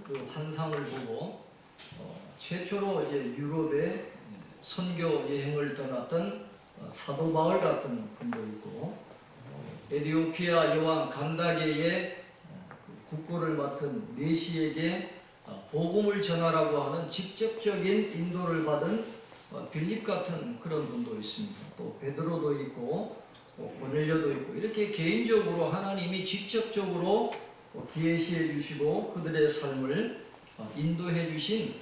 그 환상을 보고 최초로 이제 유럽에 선교 여행을 떠났던 사도 바울 같은 분도 있고, 에티오피아 여왕 간다게의 국고를 맡은 내시에게 복음을 전하라고 하는 직접적인 인도를 받은 빌립 같은 그런 분도 있습니다. 또 베드로도 있고 고넬료도 있고, 이렇게 개인적으로 하나님이 직접적으로 계시해 주시고 그들의 삶을 인도해 주신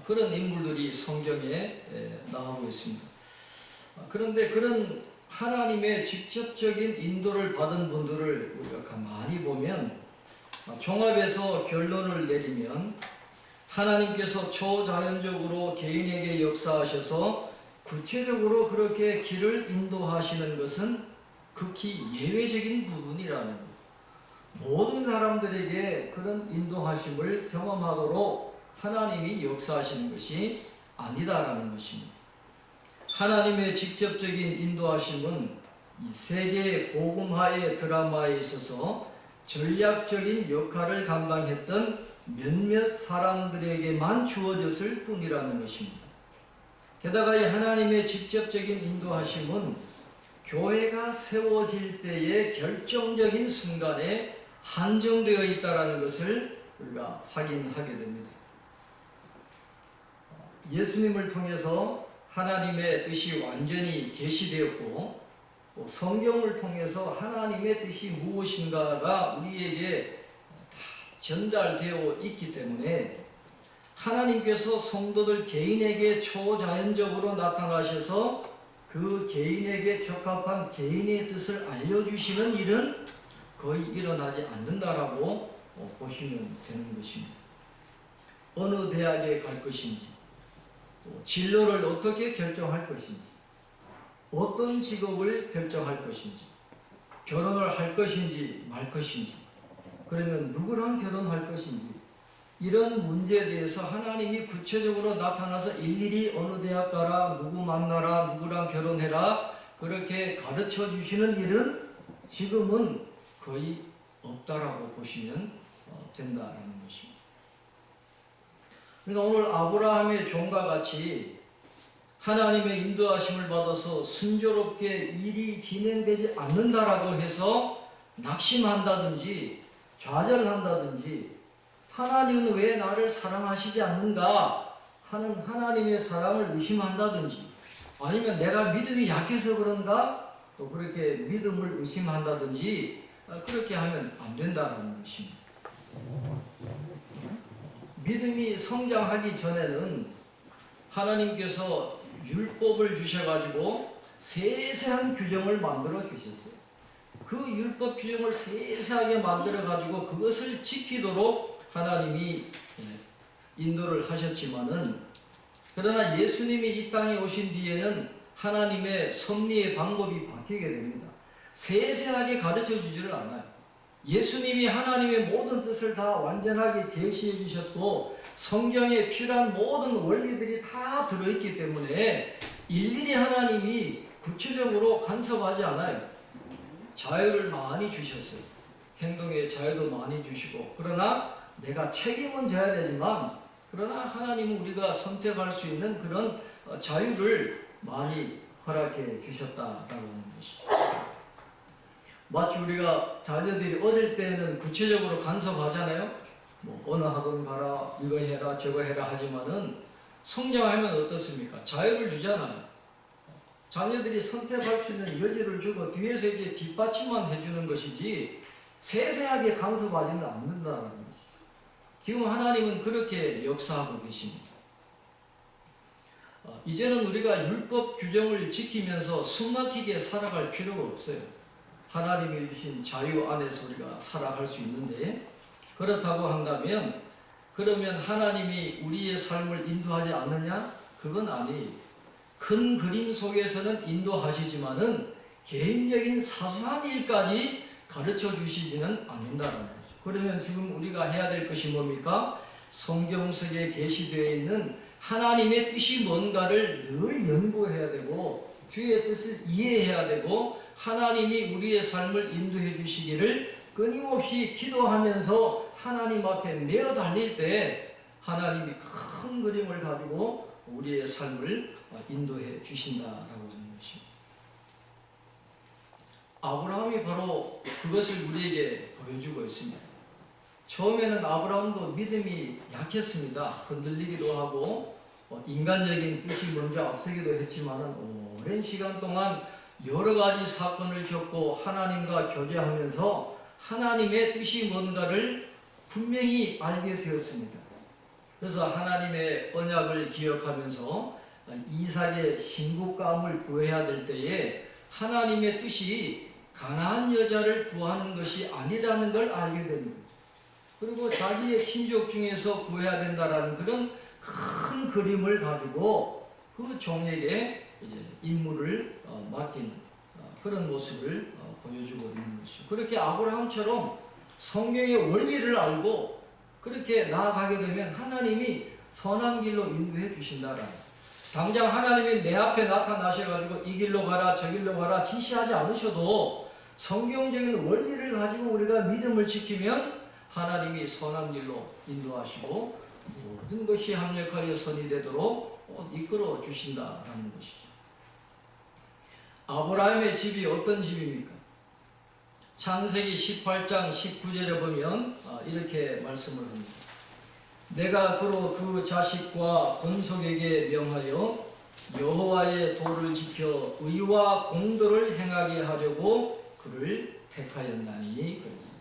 그런 인물들이 성경에 나오고 있습니다. 그런데 그런 하나님의 직접적인 인도를 받은 분들을 우리가 가만히 보면, 종합해서 결론을 내리면 하나님께서 초자연적으로 개인에게 역사하셔서 구체적으로 그렇게 길을 인도하시는 것은 극히 예외적인 부분이라는 것. 모든 사람들에게 그런 인도하심을 경험하도록 하나님이 역사하시는 것이 아니다라는 것입니다. 하나님의 직접적인 인도하심은 이 세계 복음화의 드라마에 있어서 전략적인 역할을 감당했던 몇몇 사람들에게만 주어졌을 뿐이라는 것입니다. 게다가 이 하나님의 직접적인 인도하심은 교회가 세워질 때의 결정적인 순간에 한정되어 있다는 것을 우리가 확인하게 됩니다. 예수님을 통해서 하나님의 뜻이 완전히 계시되었고, 성경을 통해서 하나님의 뜻이 무엇인가가 우리에게 다 전달되어 있기 때문에 하나님께서 성도들 개인에게 초자연적으로 나타나셔서 그 개인에게 적합한 개인의 뜻을 알려주시는 일은 거의 일어나지 않는다라고 보시면 되는 것입니다. 어느 대학에 갈 것인지, 진로를 어떻게 결정할 것인지, 어떤 직업을 결정할 것인지, 결혼을 할 것인지 말 것인지, 그러면 누구랑 결혼할 것인지, 이런 문제에 대해서 하나님이 구체적으로 나타나서 일일이 어느 대학 가라, 누구 만나라, 누구랑 결혼해라, 그렇게 가르쳐 주시는 일은 지금은 거의 없다라고 보시면 된다라는 것입니다. 그러니까 오늘 아브라함의 종과 같이 하나님의 인도하심을 받아서 순조롭게 일이 진행되지 않는다라고 해서 낙심한다든지 좌절한다든지, 하나님은 왜 나를 사랑하시지 않는가 하는 하나님의 사랑을 의심한다든지, 아니면 내가 믿음이 약해서 그런가 또 그렇게 믿음을 의심한다든지, 그렇게 하면 안 된다는 것입니다. 믿음이 성장하기 전에는 하나님께서 율법을 주셔가지고 세세한 규정을 만들어 주셨어요. 그 율법 규정을 세세하게 만들어가지고 그것을 지키도록 하나님이 인도를 하셨지만은, 그러나 예수님이 이 땅에 오신 뒤에는 하나님의 섭리의 방법이 바뀌게 됩니다. 세세하게 가르쳐 주지를 않아요. 예수님이 하나님의 모든 뜻을 다 완전하게 계시해 주셨고, 성경에 필요한 모든 원리들이 다 들어있기 때문에 일일이 하나님이 구체적으로 간섭하지 않아요. 자유를 많이 주셨어요. 행동의 자유도 많이 주시고, 그러나 내가 책임은 져야 되지만, 그러나 하나님은 우리가 선택할 수 있는 그런 자유를 많이 허락해 주셨다라는 것입니다. 마치 우리가 자녀들이 어릴 때는 구체적으로 간섭하잖아요. 어느 학원 가라, 이거 해라, 저거 해라 하지만은 성장하면 어떻습니까? 자유를 주잖아요. 자녀들이 선택할 수 있는 여지를 주고 뒤에서 이제 뒷받침만 해주는 것이지 세세하게 간섭하지는 않는다는 것이죠. 지금 하나님은 그렇게 역사하고 계십니다. 이제는 우리가 율법 규정을 지키면서 숨막히게 살아갈 필요가 없어요. 하나님이 주신 자유 안에서 우리가 살아갈 수 있는데, 그렇다고 한다면 그러면 하나님이 우리의 삶을 인도하지 않느냐? 그건 아니에요. 큰 그림 속에서는 인도하시지만은 개인적인 사소한 일까지 가르쳐 주시지는 않는다는 거죠. 그러면 지금 우리가 해야 될 것이 뭡니까? 성경 속에 계시되어 있는 하나님의 뜻이 뭔가를 늘 연구해야 되고, 주의 뜻을 이해해야 되고, 하나님이 우리의 삶을 인도해 주시기를 끊임없이 기도하면서 하나님 앞에 매어 달릴 때 하나님이 큰 그림을 가지고 우리의 삶을 인도해 주신다라고 하는 것입니다. 아브라함이 바로 그것을 우리에게 보여주고 있습니다. 처음에는 아브라함도 믿음이 약했습니다. 흔들리기도 하고 인간적인 뜻이 먼저 앞서기도 했지만 오랜 시간 동안 여러 가지 사건을 겪고 하나님과 교제하면서 하나님의 뜻이 뭔가를 분명히 알게 되었습니다. 그래서 하나님의 언약을 기억하면서 이삭의 신부감을 구해야 될 때에 하나님의 뜻이 가나안 여자를 구하는 것이 아니라는 걸 알게 됩니다. 그리고 자기의 친족 중에서 구해야 된다라는 그런 큰 그림을 가지고 그 종에게 이제 임무를 맡기는 그런 모습을 보여주고 있는 것이죠. 그렇게 아브라함처럼 성경의 원리를 알고 그렇게 나아가게 되면 하나님이 선한 길로 인도해 주신다라는, 당장 하나님이 내 앞에 나타나셔가지고 이 길로 가라 저 길로 가라 지시하지 않으셔도 성경적인 원리를 가지고 우리가 믿음을 지키면 하나님이 선한 길로 인도하시고 모든 것이 합력하여 선이 되도록 이끌어 주신다라는 것이죠. 아브라함의 집이 어떤 집입니까? 창세기 18장 19절에 보면 이렇게 말씀을 합니다. 내가 그로 그 자식과 본속에게 명하여 여호와의 도를 지켜 의와 공도를 행하게 하려고 그를 택하였나니 그랬습니다.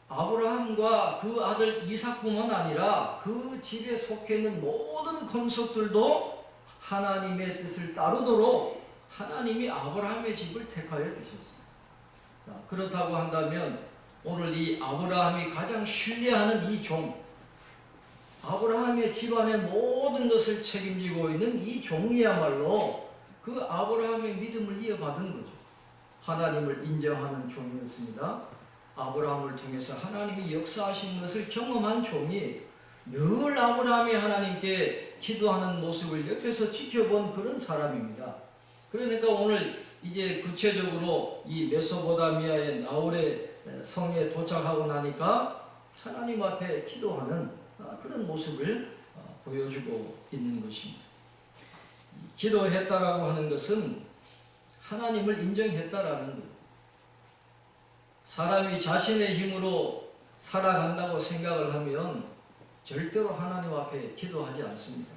아브라함과 그 아들 이삭뿐만 아니라 그 집에 속해 있는 모든 권속들도 하나님의 뜻을 따르도록 하나님이 아브라함의 집을 택하여 주셨어요. 자, 그렇다고 한다면 오늘 이 아브라함이 가장 신뢰하는 이 종, 아브라함의 집안의 모든 것을 책임지고 있는 이 종이야말로 그 아브라함의 믿음을 이어받은 거죠. 하나님을 인정하는 종이었습니다. 아브라함을 통해서 하나님이 역사하신 것을 경험한 종이 늘 아브라함이 하나님께 기도하는 모습을 옆에서 지켜본 그런 사람입니다. 그러니까 오늘 이제 구체적으로 이 메소포타미아의 나홀의 성에 도착하고 나니까 하나님 앞에 기도하는 그런 모습을 보여주고 있는 것입니다. 기도했다라고 하는 것은 하나님을 인정했다라는 거예요. 사람이 자신의 힘으로 살아간다고 생각을 하면 절대로 하나님 앞에 기도하지 않습니다.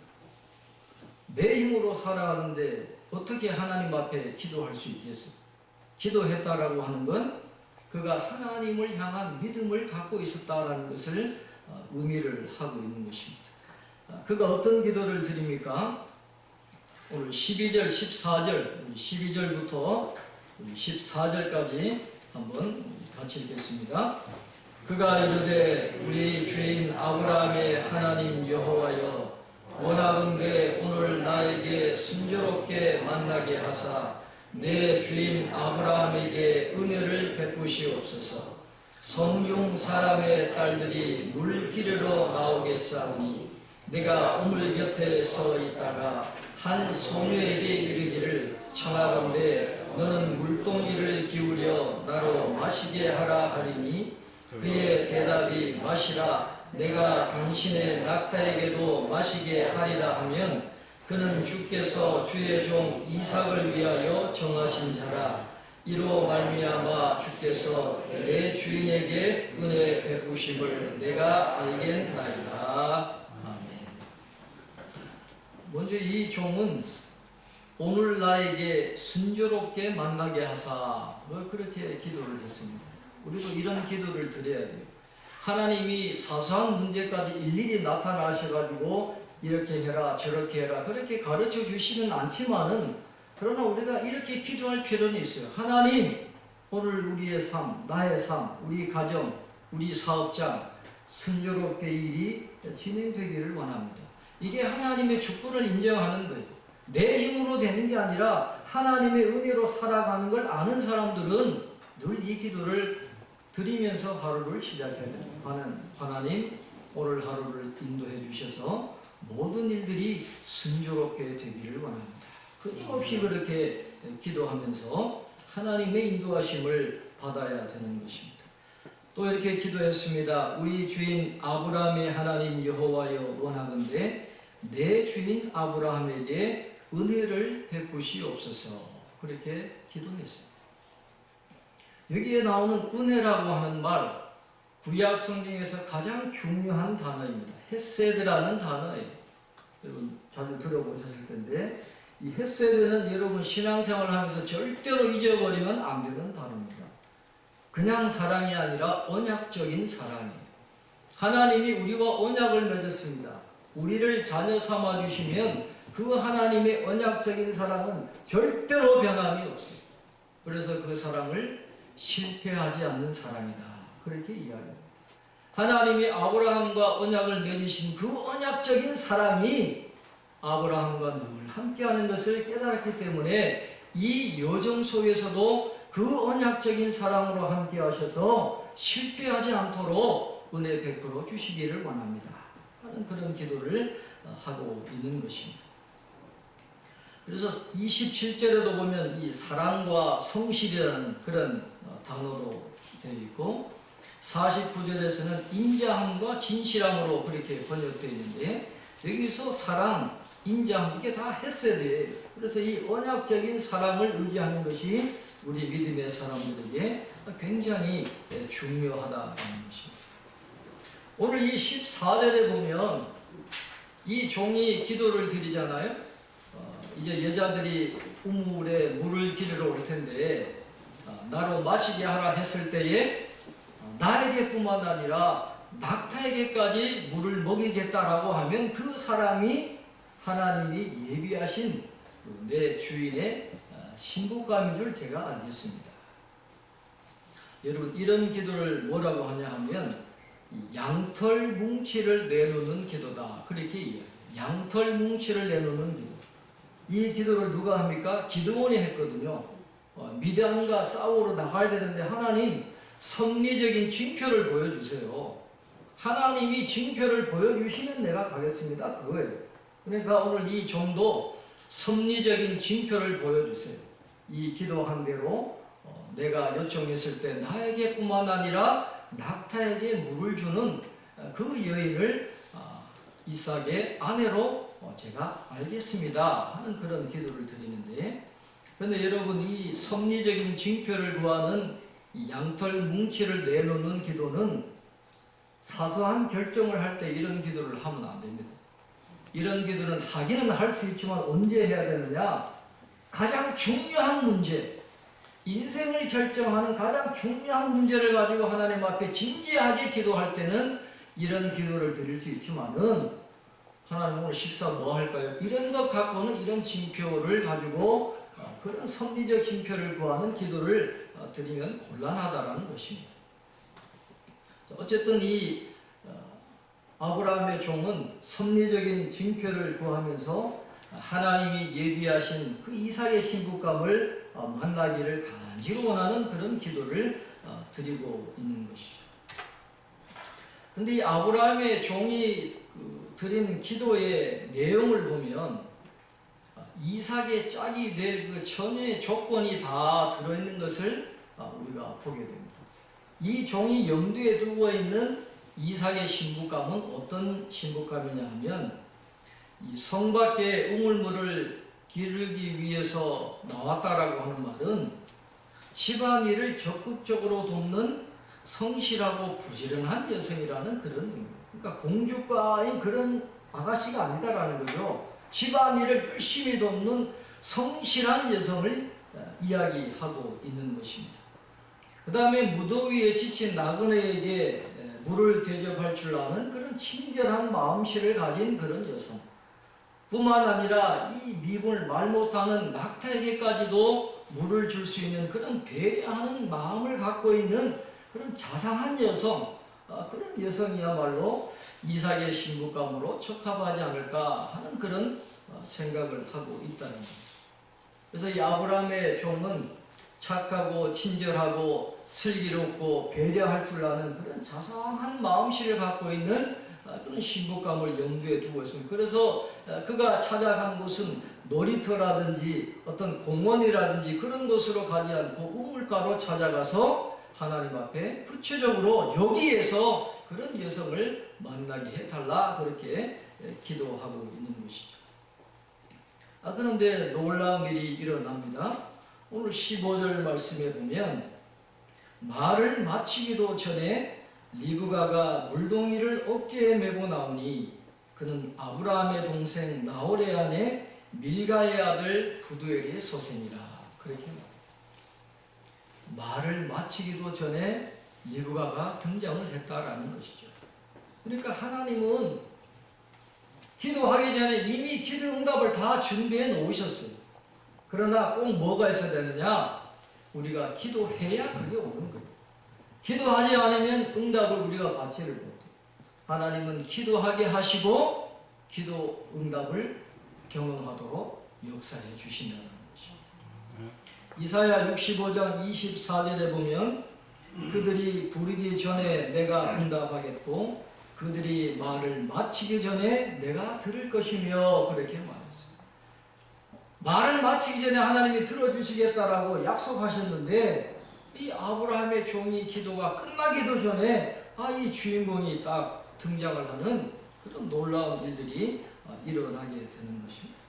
내 힘으로 살아가는데 어떻게 하나님 앞에 기도할 수 있겠어요? 기도했다라고 하는 건 그가 하나님을 향한 믿음을 갖고 있었다라는 것을 의미를 하고 있는 것입니다. 그가 어떤 기도를 드립니까? 오늘 12절, 14절, 12절부터 14절까지 한번 같이 읽겠습니다. 그가 이르되 우리 주인 아브라함의 하나님 여호와여, 원하건대 오늘 나에게 순조롭게 만나게 하사 내 주인 아브라함에게 은혜를 베푸시옵소서. 성중 사람의 딸들이 물 기르러 나오겠사오니 내가 우물 곁에 서 있다가 한 소녀에게 이르기를 청하건대 너는 물동이를 기울여 나로 마시게 하라 하리니 그의 대답이 마시라 내가 당신의 낙타에게도 마시게 하리라 하면 그는 주께서 주의 종 이삭을 위하여 정하신 자라. 이로 말미암아 주께서 내 주인에게 은혜 베푸심을 내가 알겠나이다. 아멘. 먼저 이 종은 오늘 나에게 순조롭게 만나게 하사 그렇게 기도를 했습니다. 우리도 이런 기도를 드려야 돼요. 하나님이 사소한 문제까지 일일이 나타나셔가지고 이렇게 해라 저렇게 해라 그렇게 가르쳐 주시는 않지만은 그러나 우리가 이렇게 기도할 필요는 있어요. 하나님, 오늘 우리의 삶, 나의 삶, 우리 가정, 우리 사업장 순조롭게 일이 진행되기를 원합니다. 이게 하나님의 축복을 인정하는 거예요. 내 힘으로 되는 게 아니라 하나님의 은혜로 살아가는 걸 아는 사람들은 늘 이 기도를 드리면서 하루를 시작해야 돼요. 하나님, 오늘 하루를 인도해 주셔서 모든 일들이 순조롭게 되기를 원합니다. 끊임없이 그렇게 기도하면서 하나님의 인도하심을 받아야 되는 것입니다. 또 이렇게 기도했습니다. 우리 주인 아브라함의 하나님 여호와여 원하건대 내 주인 아브라함에게 은혜를 베푸시옵소서. 그렇게 기도했습니다. 여기에 나오는 은혜라고 하는 말, 구약 성경에서 가장 중요한 단어입니다. 헤세드라는 단어예요. 여러분 자주 들어보셨을 텐데 이 헤세드는 여러분 신앙생활을 하면서 절대로 잊어버리면 안 되는 단어입니다. 그냥 사랑이 아니라 언약적인 사랑이에요. 하나님이 우리와 언약을 맺었습니다. 우리를 자녀 삼아 주시면 그 하나님의 언약적인 사랑은 절대로 변함이 없어요. 그래서 그 사랑을 실패하지 않는 사랑이다. 그렇게 이야기합니다. 하나님이 아브라함과 언약을 맺으신 그 언약적인 사랑이 아브라함과 늘 함께하는 것을 깨달았기 때문에 이 여정 속에서도 그 언약적인 사랑으로 함께하셔서 실패하지 않도록 은혜 베풀어 주시기를 원합니다. 하는 그런 기도를 하고 있는 것입니다. 그래서 27절에도 보면 이 사랑과 성실이라는 그런 단어도 되어 있고 49절에서는 인자함과 진실함으로 그렇게 번역되어 있는데 여기서 사랑, 인자함 이게 다 헤세드예요. 그래서 이 언약적인 사랑을 의지하는 것이 우리 믿음의 사람들에게 굉장히 중요하다는 것입니다. 오늘 이 14절에 보면 이 종이 기도를 드리잖아요. 이제 여자들이 우물에 물을 기르러 올 텐데 나로 마시게 하라 했을 때에 나에게뿐만 아니라 낙타에게까지 물을 먹이겠다라고 하면 그 사람이 하나님이 예비하신 내 주인의 신부감인 줄 제가 알겠습니다. 여러분 이런 기도를 뭐라고 하냐 하면 양털 뭉치를 내놓는 기도다. 그렇게 이야기해요. 양털 뭉치를 내놓는 기도. 이 기도를 누가 합니까? 기드온이 했거든요. 미디안과 싸우러 나가야 되는데 하나님 섭리적인 징표를 보여주세요. 하나님이 징표를 보여주시면 내가 가겠습니다. 그거예요. 그러니까 오늘 이 종도 섭리적인 징표를 보여주세요. 이 기도한 대로 내가 요청했을 때 나에게뿐만 아니라 낙타에게 물을 주는 그 여인을 이삭의 아내로 제가 알겠습니다 하는 그런 기도를 드리는데, 그런데 여러분 이 섭리적인 징표를 구하는 이 양털 뭉치를 내놓는 기도는 사소한 결정을 할 때 이런 기도를 하면 안 됩니다. 이런 기도는 하기는 할 수 있지만 언제 해야 되느냐? 가장 중요한 문제, 인생을 결정하는 가장 중요한 문제를 가지고 하나님 앞에 진지하게 기도할 때는 이런 기도를 드릴 수 있지만은 하나님 오늘 식사 뭐 할까요? 이런 것 갖고는 이런 징표를 가지고 그런 섭리적 징표를 구하는 기도를 드리면 곤란하다라는 것입니다. 어쨌든 이 아브라함의 종은 섭리적인 징표를 구하면서 하나님이 예비하신 그 이삭의 신부감을 만나기를 간절히 원하는 그런 기도를 드리고 있는 것이죠. 그런데 이 아브라함의 종이 드린 기도의 내용을 보면 이삭의 짝이 될 그 전의 조건이 다 들어있는 것을 우리가 보게 됩니다. 이 종이 염두에 두고 있는 이삭의 신부감은 어떤 신부감이냐 하면 이 성 밖에 우물물을 기르기 위해서 나왔다라고 하는 말은 집안일을 적극적으로 돕는 성실하고 부지런한 여성이라는 그런 의미입니다. 그러니까 공주과인 그런 아가씨가 아니다라는 거죠. 집안일을 열심히 돕는 성실한 여성을 이야기하고 있는 것입니다. 그 다음에 무더위에 지친 나그네에게 물을 대접할 줄 아는 그런 친절한 마음씨를 가진 그런 여성. 뿐만 아니라 이 미분을 말 못하는 낙타에게까지도 물을 줄 수 있는 그런 배려하는 마음을 갖고 있는 그런 자상한 여성, 그런 여성이야말로 이삭의 신부감으로 적합하지 않을까 하는 그런 생각을 하고 있다는 겁니다. 그래서 이 아브라함의 종은 착하고 친절하고 슬기롭고 배려할 줄 아는 그런 자상한 마음씨를 갖고 있는 그런 신부감을 염두에 두고 있습니다. 그래서 그가 찾아간 곳은 놀이터라든지 어떤 공원이라든지 그런 곳으로 가지 않고 우물가로 찾아가서 하나님 앞에 구체적으로 여기에서 그런 여성을 만나게 해달라 그렇게 기도하고 있는 것이죠. 그런데 놀라운 일이 일어납니다. 오늘 15절 말씀에 보면 말을 마치기도 전에 리브가가 물동이를 어깨에 메고 나오니 그는 아브라함의 동생 나홀의 아내 밀가의 아들 부두엘의 소생이라. 그렇게 말을 마치기도 전에 리브가가 등장을 했다라는 것이죠. 그러니까 하나님은 기도하기 전에 이미 기도 응답을 다 준비해 놓으셨어요. 그러나 꼭 뭐가 있어야 되느냐? 우리가 기도해야 그게 오는 거예요. 기도하지 않으면 응답을 우리가 받지를 못해요. 하나님은 기도하게 하시고 기도 응답을 경험하도록 역사해 주신다는 것입니다. 이사야 65장 24절에 보면 그들이 부르기 전에 내가 응답하겠고 그들이 말을 마치기 전에 내가 들을 것이며 그렇게 말했어요. 말을 마치기 전에 하나님이 들어주시겠다라고 약속하셨는데 이 아브라함의 종이 기도가 끝나기도 전에 이 주인공이 딱 등장을 하는 그런 놀라운 일들이 일어나게 되는 것입니다.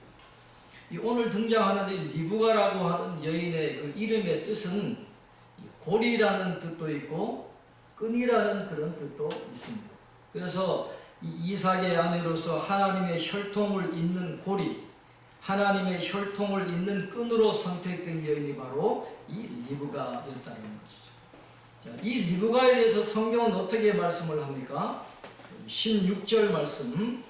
이 오늘 등장하는 이 리브가라고 하는 여인의 그 이름의 뜻은 고리라는 뜻도 있고 끈이라는 그런 뜻도 있습니다. 그래서 이 이삭의 아내로서 하나님의 혈통을 잇는 고리, 하나님의 혈통을 잇는 끈으로 선택된 여인이 바로 이 리브가였다는 것이죠. 자, 이 리브가에 대해서 성경은 어떻게 말씀을 합니까? 16절 말씀.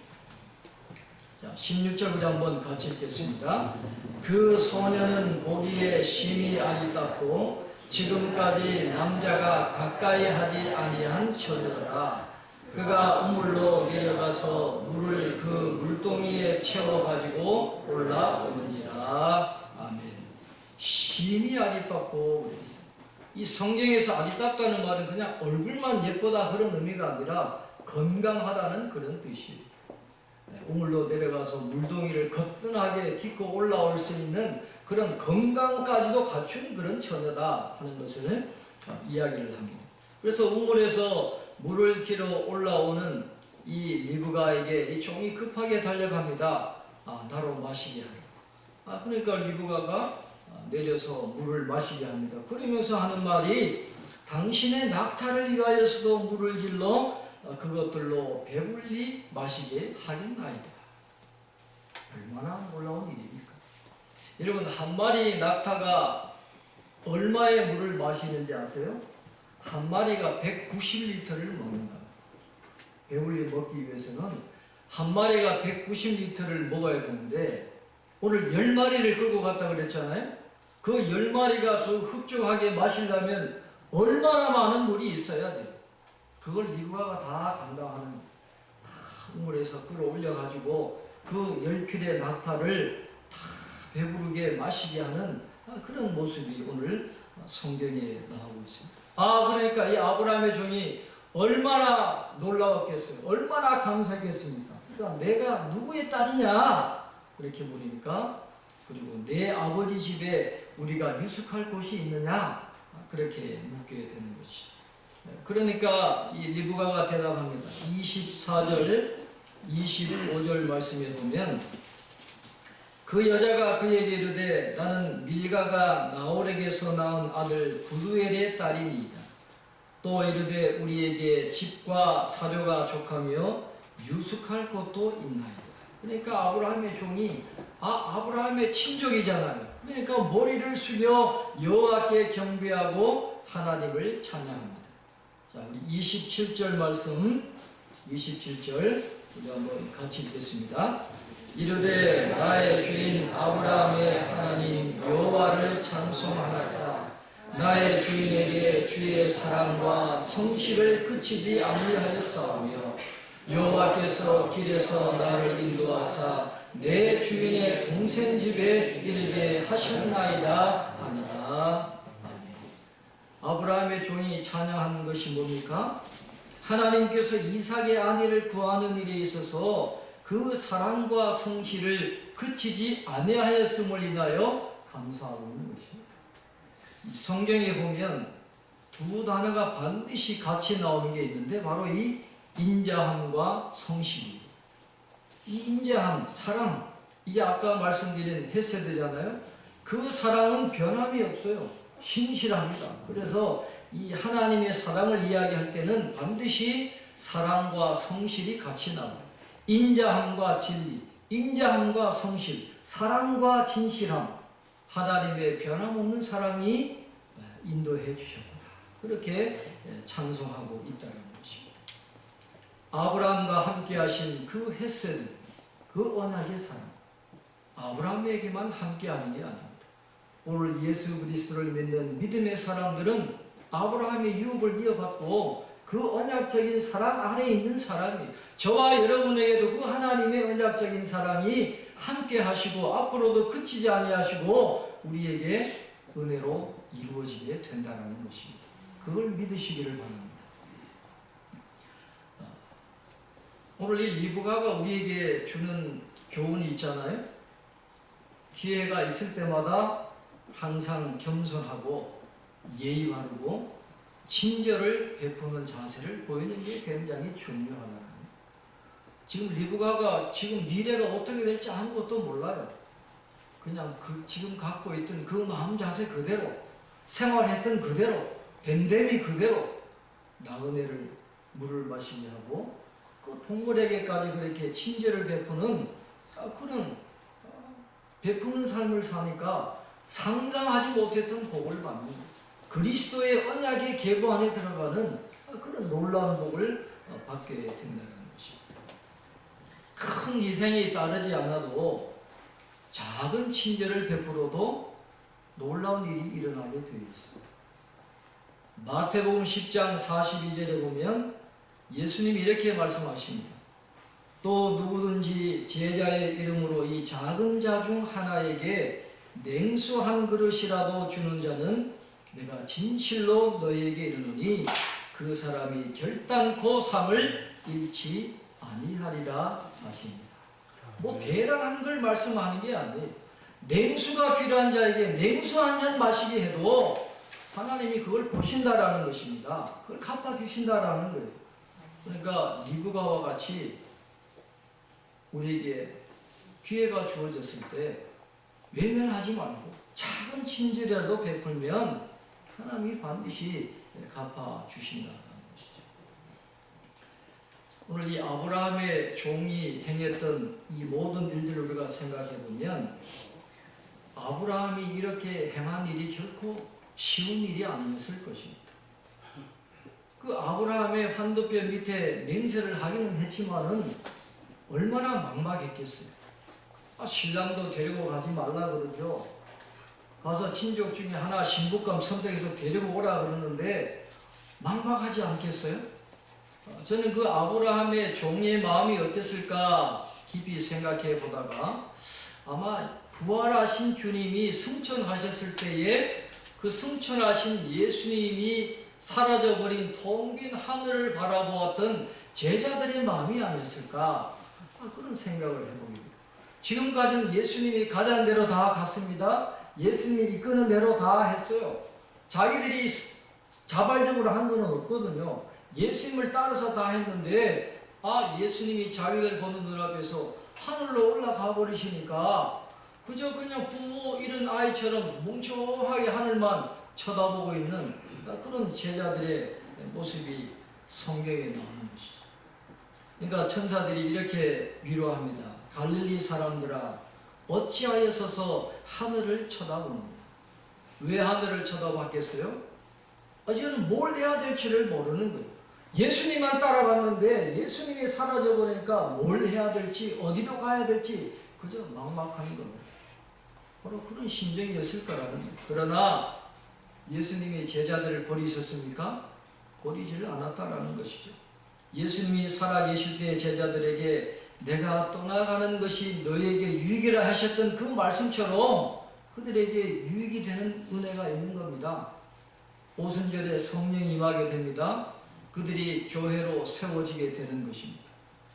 자, 16절 우리 한번 같이 읽겠습니다. 그 소녀는 보기에 심히 아리답고 지금까지 남자가 가까이 하지 아니한 처녀라. 그가 우물로 내려가서 물을 그 물동이에 채워가지고 올라오느니라. 아멘. 심히 아리답고 그랬어요. 이 성경에서 아리답다는 말은 그냥 얼굴만 예쁘다 그런 의미가 아니라 건강하다는 그런 뜻이에요. 우물로 내려가서 물동이를 거뜬하게 깃고 올라올 수 있는 그런 건강까지도 갖춘 그런 처녀다 하는 것을 이야기를 합니다. 그래서 우물에서 물을 기러 올라오는 이 리브가에게 이 종이 급하게 달려갑니다. 나로 마시게 하라. 그러니까 리브가가 내려서 물을 마시게 합니다. 그러면서 하는 말이 당신의 낙타를 위하여서도 물을 길러 그것들로 배불리 마시게 하겠나이다. 얼마나 놀라운 일입니까? 여러분, 한 마리 낙타가 얼마의 물을 마시는지 아세요? 한 마리가 190리터를 먹는다. 배불리 먹기 위해서는 한 마리가 190리터를 먹어야 되는데 오늘 10마리를 끌고 갔다 그랬잖아요. 그 10마리가 그 흡족하게 마시려면 얼마나 많은 물이 있어야 돼요. 그걸 리브가가 다 감당하는 우물에서 끌어올려가지고 그 10필의 낙타를 다 배부르게 마시게 하는 그런 모습이 오늘 성경에 나오고 있습니다. 그러니까 이 아브라함의 종이 얼마나 놀라웠겠어요. 얼마나 감사했겠습니까? 그러니까 내가 누구의 딸이냐? 그렇게 물으니까 그리고 내 아버지 집에 우리가 유숙할 곳이 있느냐? 그렇게 묻게 되는 것이죠. 그러니까 이 리브가가 대답합니다. 24절, 25절 말씀에 보면 그 여자가 그에게 이르되 나는 밀가가 나홀에게서 낳은 아들 부두엘의 딸이니이다. 또 이르되 우리에게 집과 사료가 족하며 유숙할 곳도 있나이다. 그러니까 아브라함의 종이 아브라함의 친족이잖아요. 그러니까 머리를 숙여 여호와께 경배하고 하나님을 찬양합니다. 자, 우리 27절 말씀, 27절 우리 한번 같이 읽겠습니다. 이르되 나의 주인 아브라함의 하나님 여호와를 찬송하나이다. 나의 주인에게 주의 사랑과 성실을 그치지 아니하였사오며 여호와께서 길에서 나를 인도하사 내 주인의 동생 집에 이르게 하셨나이다 하니라. 아브라함의 종이 찬양하는 것이 뭡니까? 하나님께서 이삭의 아내를 구하는 일에 있어서 그 사랑과 성실을 그치지 아니하였음을 인하여 감사하고 있는 것입니다. 이 성경에 보면 두 단어가 반드시 같이 나오는 게 있는데 바로 이 인자함과 성실입니다. 이 인자함, 사랑, 이게 아까 말씀드린 헤세드잖아요. 그 사랑은 변함이 없어요. 신실합니다. 그래서 이 하나님의 사랑을 이야기할 때는 반드시 사랑과 성실이 같이 나와요. 인자함과 진리, 인자함과 성실, 사랑과 진실함, 하나님의 변함없는 사랑이 인도해 주셨구나. 그렇게 찬송하고 있다는 것입니다. 아브라함과 함께 하신 그 헤세드, 그 언약의 사랑, 아브라함에게만 함께 하는 게 아닙니다. 오늘 예수 그리스도를 믿는 믿음의 사람들은 아브라함의 유업을 이어받고 그 언약적인 사랑 안에 있는 사람이, 저와 여러분에게도 그 하나님의 언약적인 사랑이 함께 하시고 앞으로도 그치지 아니하시고 우리에게 은혜로 이루어지게 된다는 것입니다. 그걸 믿으시기를 바랍니다. 오늘 이 리브가가 우리에게 주는 교훈이 있잖아요. 기회가 있을 때마다 항상 겸손하고 예의 바르고 친절을 베푸는 자세를 보이는 게 굉장히 중요하다. 지금 리브가가 지금 미래가 어떻게 될지 아무것도 몰라요. 그냥 지금 갖고 있던 그 마음 자세 그대로, 생활했던 그대로, 됨됨이 그대로 나그네를 물을 마시게 하고 그 동물에게까지 그렇게 친절을 베푸는 그런 베푸는 삶을 사니까 상상하지 못했던 복을 받는, 그리스도의 언약의 계보 안에 들어가는 그런 놀라운 복을 받게 된다는 것입니다. 큰 희생이 따르지 않아도 작은 친절을 베풀어도 놀라운 일이 일어나게 되어 있습니다. 마태복음 10장 42절에 보면 예수님이 이렇게 말씀하십니다. 또 누구든지 제자의 이름으로 이 작은 자 중 하나에게 냉수 한 그릇이라도 주는 자는 내가 진실로 너희에게 이르노니 그 사람이 결단코 상을 잃지 아니하리라 하십니다. 뭐 대단한 걸 말씀하는 게 아니에요. 냉수가 필요한 자에게 냉수 한 잔 마시게 해도 하나님이 그걸 보신다라는 것입니다. 그걸 갚아주신다라는 거예요. 그러니까 리브가와 같이 우리에게 기회가 주어졌을 때 외면하지 말고 작은 친절이라도 베풀면 하나님이 반드시 갚아주신다는 것이죠. 오늘 이 아브라함의 종이 행했던 이 모든 일들을 우리가 생각해 보면 아브라함이 이렇게 행한 일이 결코 쉬운 일이 아니었을 것입니다. 그 아브라함의 환도뼈 밑에 맹세를 하기는 했지만은 얼마나 막막했겠어요. 신랑도 데리고 가지 말라 그러죠. 가서 친족 중에 하나 신부감 선택해서 데리고 오라 그러는데 막막하지 않겠어요? 저는 그 아브라함의 종의 마음이 어땠을까 깊이 생각해 보다가 아마 부활하신 주님이 승천하셨을 때에 그 승천하신 예수님이 사라져버린 텅 빈 하늘을 바라보았던 제자들의 마음이 아니었을까 그런 생각을 해봅니다. 지금까지는 예수님이 가자는 대로 다 갔습니다. 예수님이 이끄는 대로 다 했어요. 자기들이 자발적으로 한 건 없거든요. 예수님을 따라서 다 했는데 예수님이 자기들 보는 눈앞에서 하늘로 올라가 버리시니까 그저 그냥 부모 잃은 아이처럼 멍청하게 하늘만 쳐다보고 있는 그런 제자들의 모습이 성경에 나오는 것이죠. 그러니까 천사들이 이렇게 위로합니다. 갈릴리 사람들아 어찌하여서서 하늘을 쳐다보는가? 왜 하늘을 쳐다봤겠어요? 저는 뭘 해야 될지를 모르는 거예요. 예수님만 따라갔는데 예수님이 사라져 버리니까 뭘 해야 될지 어디로 가야 될지 그저 막막한 겁니다. 바로 그런 심정이었을 거라는 거예요. 그러나 예수님이 제자들을 버리셨습니까? 버리지를 않았다라는 것이죠. 예수님이 살아계실 때 제자들에게 내가 떠나가는 것이 너희에게 유익이라 하셨던 그 말씀처럼 그들에게 유익이 되는 은혜가 있는 겁니다. 오순절에 성령이 임하게 됩니다. 그들이 교회로 세워지게 되는 것입니다.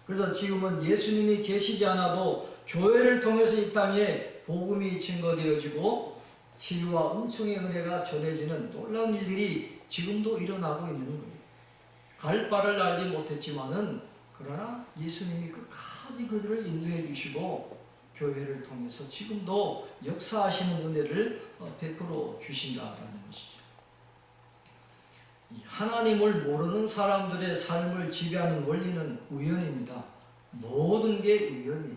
그래서 지금은 예수님이 계시지 않아도 교회를 통해서 이 땅에 복음이 증거되어지고 치유와 은총의 은혜가 전해지는 놀라운 일들이 지금도 일어나고 있는 거예요. 갈 바를 알지 못했지만은 그러나 예수님이 끝까지 그들을 인도해 주시고 교회를 통해서 지금도 역사하시는 은혜를 베풀어 주신다라는 것이죠. 하나님을 모르는 사람들의 삶을 지배하는 원리는 우연입니다. 모든 게 우연이에요.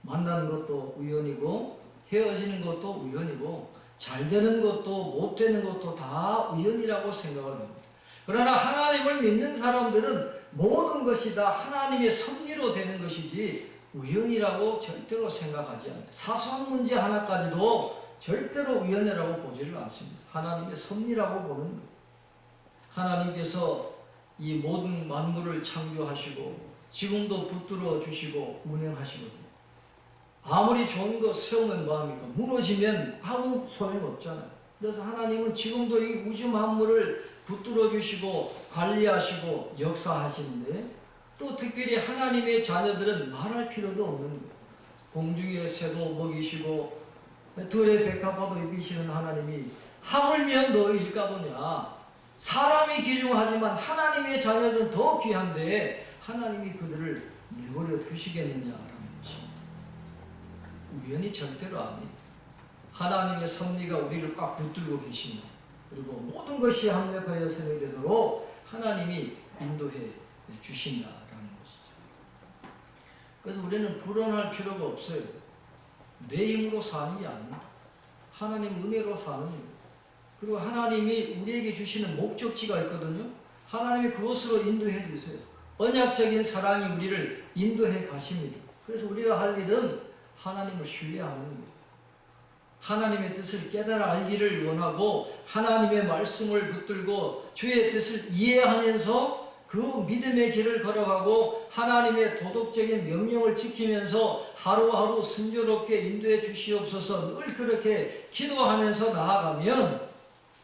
만나는 것도 우연이고 헤어지는 것도 우연이고 잘 되는 것도 못 되는 것도 다 우연이라고 생각을 합니다. 그러나 하나님을 믿는 사람들은 모든 것이 다 하나님의 섭리로 되는 것이지 우연이라고 절대로 생각하지 않아요. 사소한 문제 하나까지도 절대로 우연이라고 보지를 않습니다. 하나님의 섭리라고 보는 거예요. 하나님께서 이 모든 만물을 창조하시고 지금도 붙들어 주시고 운행하시거든요. 아무리 좋은 거 세우면 뭐합니까? 무너지면 아무 소용없잖아요. 그래서 하나님은 지금도 이 우주 만물을 붙들어 주시고 관리하시고 역사하시는데 또 특별히 하나님의 자녀들은 말할 필요도 없는 거예요. 공중의 새도 먹이시고 들의 백합화도 입히시는 하나님이 하물며 너희일까 보냐. 사람이 귀중하지만 하나님의 자녀들은 더 귀한데 하나님이 그들을 내버려 두시겠느냐라는 것입니다. 우연히 절대로 아니에요. 하나님의 섭리가 우리를 꽉 붙들고 계십니다. 그리고 모든 것이 합력하여 성행되도록 하나님이 인도해 주신다라는 것이죠. 그래서 우리는 불안할 필요가 없어요. 내 힘으로 사는 게 아닙니다. 하나님 은혜로 사는 거예요. 그리고 하나님이 우리에게 주시는 목적지가 있거든요. 하나님이 그것으로 인도해 주세요. 언약적인 사랑이 우리를 인도해 가십니다. 그래서 우리가 할 일은 하나님을 신뢰하는 거예요. 하나님의 뜻을 깨달아 알기를 원하고 하나님의 말씀을 붙들고 주의 뜻을 이해하면서 그 믿음의 길을 걸어가고 하나님의 도덕적인 명령을 지키면서 하루하루 순조롭게 인도해 주시옵소서 늘 그렇게 기도하면서 나아가면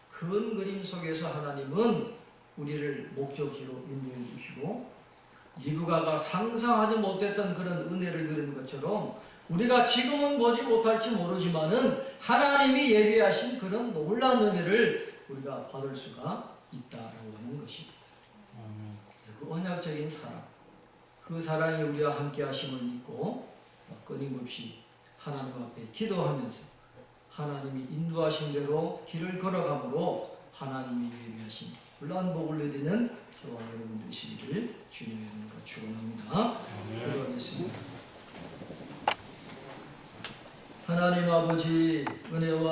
큰 그림 속에서 하나님은 우리를 목적지로 인도해 주시고 이루가가 상상하지 못했던 그런 은혜를 누리는 것처럼 우리가 지금은 보지 못할지 모르지만은 하나님이 예비하신 그런 놀라운 은혜를 우리가 받을 수가 있다라고 하는 것입니다. 그 언약적인 사랑, 그 사랑이 우리와 함께 하심을 믿고 끊임없이 하나님 앞에 기도하면서 하나님이 인도하신 대로 길을 걸어가므로 하나님이 예비하신 놀라운 복을 누리는 저와 여러분 되시기를 주님의 이름으로 축원합니다. 기도하겠습니다. 하나님 아버지 은혜와